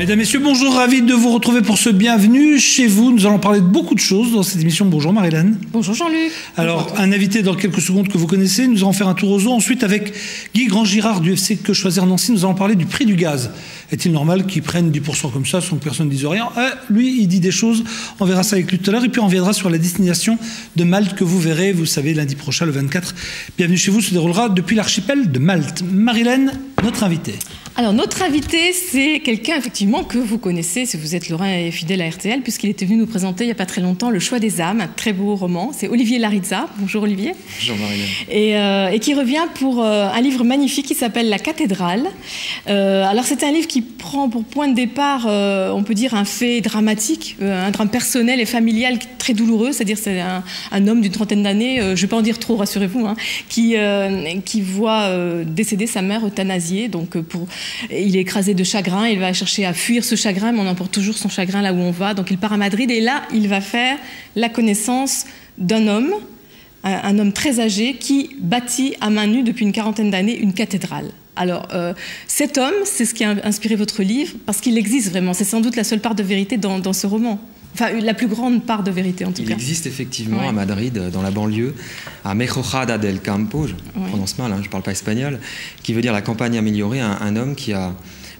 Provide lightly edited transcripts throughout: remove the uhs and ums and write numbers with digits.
Mesdames, Messieurs, bonjour, ravi de vous retrouver pour ce Bienvenue chez vous. Nous allons parler de beaucoup de choses dans cette émission. Bonjour Marie-Hélène. Bonjour Jean-Luc. Alors, un invité dans quelques secondes que vous connaissez. Nous allons faire un tour aux eaux. Ensuite, avec Guy Grand-Girard du FC Que Choisir Nancy, nous allons parler du prix du gaz. Est-il normal qu'il prenne 10% comme ça sans que personne ne dise rien? Lui, il dit des choses. On verra ça avec lui tout à l'heure. Et puis, on reviendra sur la destination de Malte que vous verrez, vous savez, lundi prochain, le 24. Bienvenue chez vous se déroulera depuis l'archipel de Malte. Marie-Hélène, notre invitée. Alors, notre invité, c'est quelqu'un, effectivement, que vous connaissez, si vous êtes lorrain et fidèle à RTL, puisqu'il était venu nous présenter, il n'y a pas très longtemps, Le Choix des âmes, un très beau roman. C'est Olivier Larizza. Bonjour Olivier. Bonjour Marie-Hélène. Et qui revient pour un livre magnifique qui s'appelle La Cathédrale. Alors, c'est un livre qui prend pour point de départ, on peut dire, un fait dramatique, un drame personnel et familial très douloureux. C'est-à-dire, c'est un homme d'une trentaine d'années, je ne vais pas en dire trop, rassurez-vous, hein, qui voit décéder sa mère euthanasiée. Donc, il est écrasé de chagrin, il va chercher à fuir ce chagrin, mais on emporte toujours son chagrin là où on va. Donc il part à Madrid et là, il va faire la connaissance d'un homme, un homme très âgé qui bâtit à main nue depuis une quarantaine d'années une cathédrale. Alors, cet homme, c'est ce qui a inspiré votre livre, parce qu'il existe vraiment. C'est sans doute la seule part de vérité dans ce roman. Enfin, la plus grande part de vérité, en tout cas. Il existe effectivement à Madrid, dans la banlieue, à Mejorada del Campo, je prononce mal, hein, je ne parle pas espagnol, qui veut dire la campagne améliorée, un homme qui a,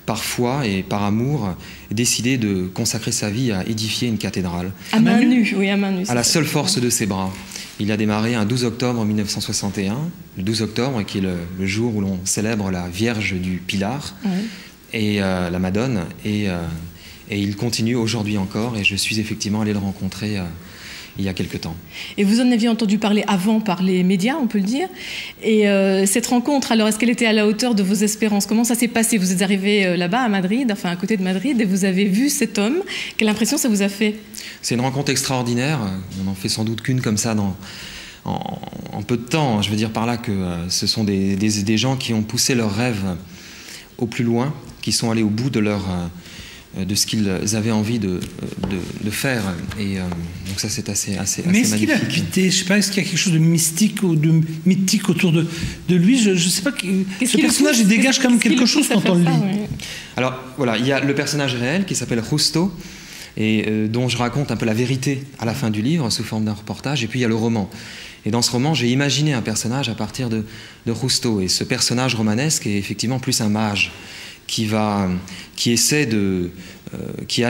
par foi et par amour, décidé de consacrer sa vie à édifier une cathédrale. À main nue, oui, à main nue. À la seule force de ses bras. Il a démarré un 12 octobre 1961, le 12 octobre, qui est le jour où l'on célèbre la Vierge du Pilar et la Madone, et il continue aujourd'hui encore, et je suis effectivement allé le rencontrer il y a quelque temps. Et vous en aviez entendu parler avant par les médias, on peut le dire. Et cette rencontre, alors, est-ce qu'elle était à la hauteur de vos espérances? Comment ça s'est passé? Vous êtes arrivé là-bas, à Madrid, enfin à côté de Madrid, et vous avez vu cet homme. Quelle impression ça vous a fait? C'est une rencontre extraordinaire. On n'en fait sans doute qu'une comme ça en peu de temps. Je veux dire par là que ce sont des gens qui ont poussé leurs rêves au plus loin, qui sont allés au bout de ce qu'ils avaient envie de faire. Et donc ça, c'est assez magnifique. Mais est-ce qu'il a quitté, je ne sais pas, est-ce qu'il y a quelque chose de mystique ou de mythique autour de lui? Je ne sais pas, ce personnage, il dégage quand même quelque chose quand on le lit. Alors, voilà, il y a le personnage réel qui s'appelle Justo, et dont je raconte un peu la vérité à la fin du livre, sous forme d'un reportage, et puis il y a le roman. Et dans ce roman, j'ai imaginé un personnage à partir de Justo, et ce personnage romanesque est effectivement plus un mage, qui a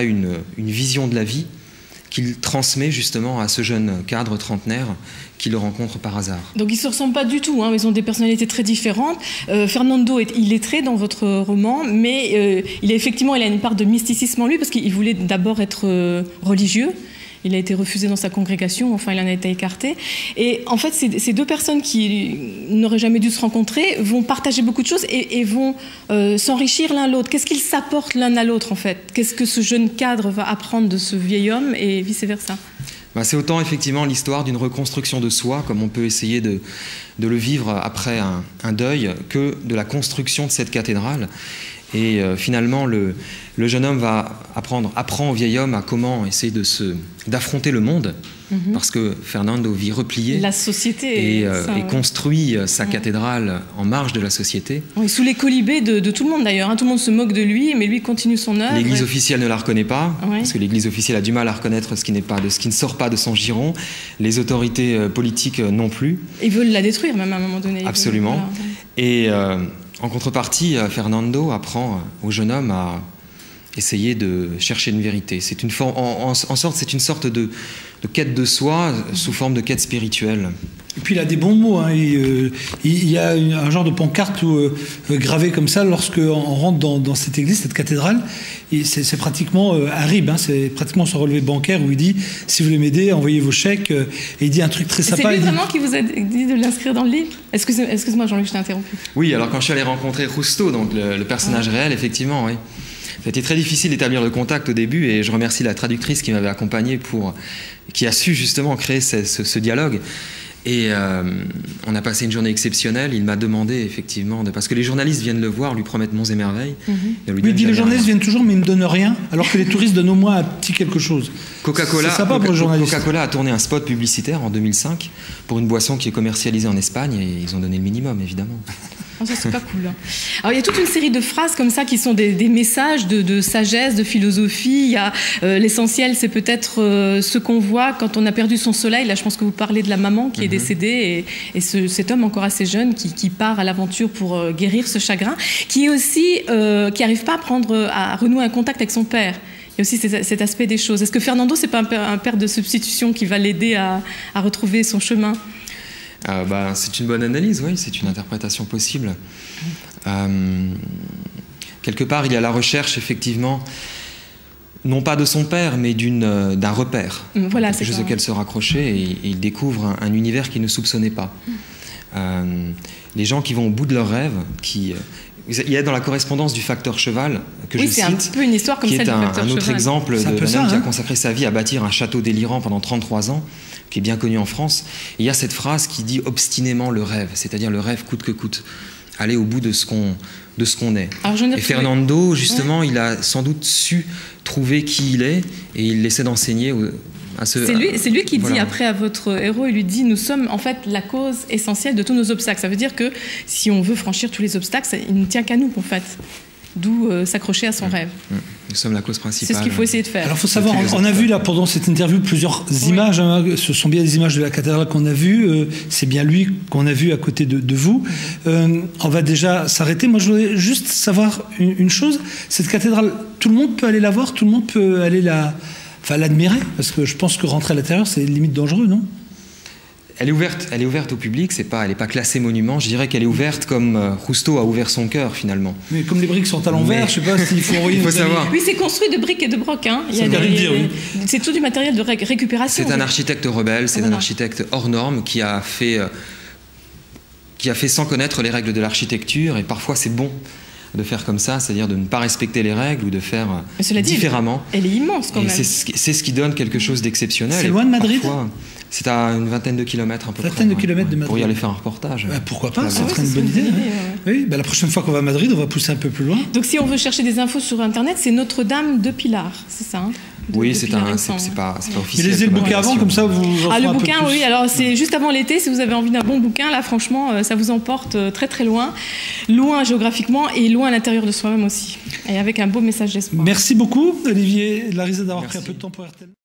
une vision de la vie qu'il transmet justement à ce jeune cadre trentenaire qui le rencontre par hasard. Donc ils ne se ressemblent pas du tout, hein, ils ont des personnalités très différentes. Fernando est illettré dans votre roman, mais il a une part de mysticisme en lui, parce qu'il voulait d'abord être religieux. Il a été refusé dans sa congrégation, enfin il en a été écarté. Et en fait, ces deux personnes qui n'auraient jamais dû se rencontrer vont partager beaucoup de choses et vont s'enrichir l'un l'autre. Qu'est-ce qu'ils s'apportent l'un à l'autre en fait? Qu'est-ce que ce jeune cadre va apprendre de ce vieil homme et vice-versa? C'est autant effectivement l'histoire d'une reconstruction de soi, comme on peut essayer de le vivre après un deuil, que de la construction de cette cathédrale. Et finalement, le jeune homme apprend au vieil homme à comment essayer d'affronter le monde, parce que Fernando vit replié. La société. Et construit sa cathédrale en marge de la société. Oui, sous les colibés de tout le monde d'ailleurs. Hein. Tout le monde se moque de lui, mais lui continue son œuvre. L'Église officielle ne la reconnaît pas, parce que l'Église officielle a du mal à reconnaître ce qui ne sort pas de son giron. Les autorités politiques non plus. Ils veulent la détruire même à un moment donné. Absolument. Voilà. Et en contrepartie, Fernando apprend au jeune homme à essayer de chercher une vérité. C'est une forme, en sorte, c'est une sorte de quête de soi sous forme de quête spirituelle. Et puis il a des bons mots. Hein. Il y a un genre de pancarte gravée comme ça lorsqu'on rentre dans cette église, cette cathédrale. C'est pratiquement un RIB, hein, c'est pratiquement son relevé bancaire où il dit « Si vous voulez m'aider, envoyez vos chèques ». Et il dit un truc très sympa. C'est lui vraiment qui vous a dit de l'inscrire dans le livre? Excuse-moi Jean-Luc, je t'ai interrompu. Oui, alors quand je suis allé rencontrer Justo, donc le personnage réel, effectivement, oui. C'était très difficile d'établir le contact au début, et je remercie la traductrice qui m'avait accompagné qui a su justement créer ce dialogue. Et on a passé une journée exceptionnelle. Il m'a demandé effectivement, parce que les journalistes viennent le voir, lui promettent monts et merveilles. Il dit les journalistes viennent toujours mais ils ne me donnent rien, alors que les touristes donnent au moins un petit quelque chose. Coca-Cola a tourné un spot publicitaire en 2005 pour une boisson qui est commercialisée en Espagne, et ils ont donné le minimum évidemment. Oh, ça, c'est pas cool. Alors, il y a toute une série de phrases comme ça qui sont des messages de sagesse, de philosophie. Il y a l'essentiel, c'est peut-être ce qu'on voit quand on a perdu son soleil. Là, je pense que vous parlez de la maman qui est décédée et cet homme encore assez jeune qui part à l'aventure pour guérir ce chagrin, qui est aussi qui n'arrive pas à renouer un contact avec son père. Il y a aussi cet aspect des choses. Est-ce que Fernando, c'est pas un père de substitution qui va l'aider à retrouver son chemin? C'est une bonne analyse, oui, c'est une interprétation possible. Quelque part, il y a la recherche, effectivement, non pas de son père, mais d'un repère. Voilà, quelque chose auquel se raccrocher, et il découvre un univers qu'il ne soupçonnait pas. Les gens qui vont au bout de leurs rêves, il y a dans la correspondance du facteur cheval, que je cite, c'est un peu une histoire comme qui ça est du facteur un autre cheval. exemple d'un homme qui a consacré sa vie à bâtir un château délirant pendant 33 ans, qui est bien connu en France. Et il y a cette phrase qui dit obstinément le rêve, c'est-à-dire le rêve coûte que coûte, aller au bout de ce qu'on est. Et Fernando, justement, il a sans doute su trouver qui il est, et il essaie d'enseigner à ce... C'est lui qui dit après à votre héros, il lui dit, nous sommes en fait la cause essentielle de tous nos obstacles. Ça veut dire que si on veut franchir tous les obstacles, il ne tient qu'à nous, en fait. D'où s'accrocher à son rêve. Nous sommes la cause principale. C'est ce qu'il faut essayer de faire. Alors il faut savoir, on a vu là pendant cette interview plusieurs images, hein, ce sont bien des images de la cathédrale qu'on a vues, c'est bien lui qu'on a vu à côté de vous. On va déjà s'arrêter. Moi je voudrais juste savoir une chose, cette cathédrale, tout le monde peut aller la voir, tout le monde peut aller l'admirer, parce que je pense que rentrer à l'intérieur c'est limite dangereux, non ? Elle est ouverte au public, elle n'est pas classée monument. Je dirais qu'elle est ouverte comme Justo a ouvert son cœur, finalement. Mais comme les briques sont à l'envers, je ne sais pas s'il faut envoyer... Il faut savoir. Oui, c'est construit de briques et de brocs. Hein. C'est tout du matériel de récupération. C'est un architecte rebelle, c'est un architecte hors norme qui a fait sans connaître les règles de l'architecture, et parfois c'est bon de faire comme ça, c'est-à-dire de ne pas respecter les règles ou de faire différemment. Elle est immense quand même. C'est ce qui donne quelque chose d'exceptionnel. C'est loin de Madrid ? C'est à une vingtaine de kilomètres à peu près. Vingtaine de kilomètres de Madrid. Pour y aller faire un reportage. Pourquoi pas, ça serait une bonne idée. Oui, la prochaine fois qu'on va à Madrid, on va pousser un peu plus loin. Donc si on veut chercher des infos sur Internet, c'est Notre-Dame de Pilar, c'est ça hein oui, c'est pas officiel. Mais lisez le bouquin avant, comme ça vous en le bouquin, oui. Alors c'est juste avant l'été, si vous avez envie d'un bon bouquin, là franchement, ça vous emporte très très loin, loin géographiquement et loin à l'intérieur de soi-même aussi, et avec un beau message d'espoir. Merci beaucoup, Olivier Larisa, d'avoir pris un peu de temps pour RTL.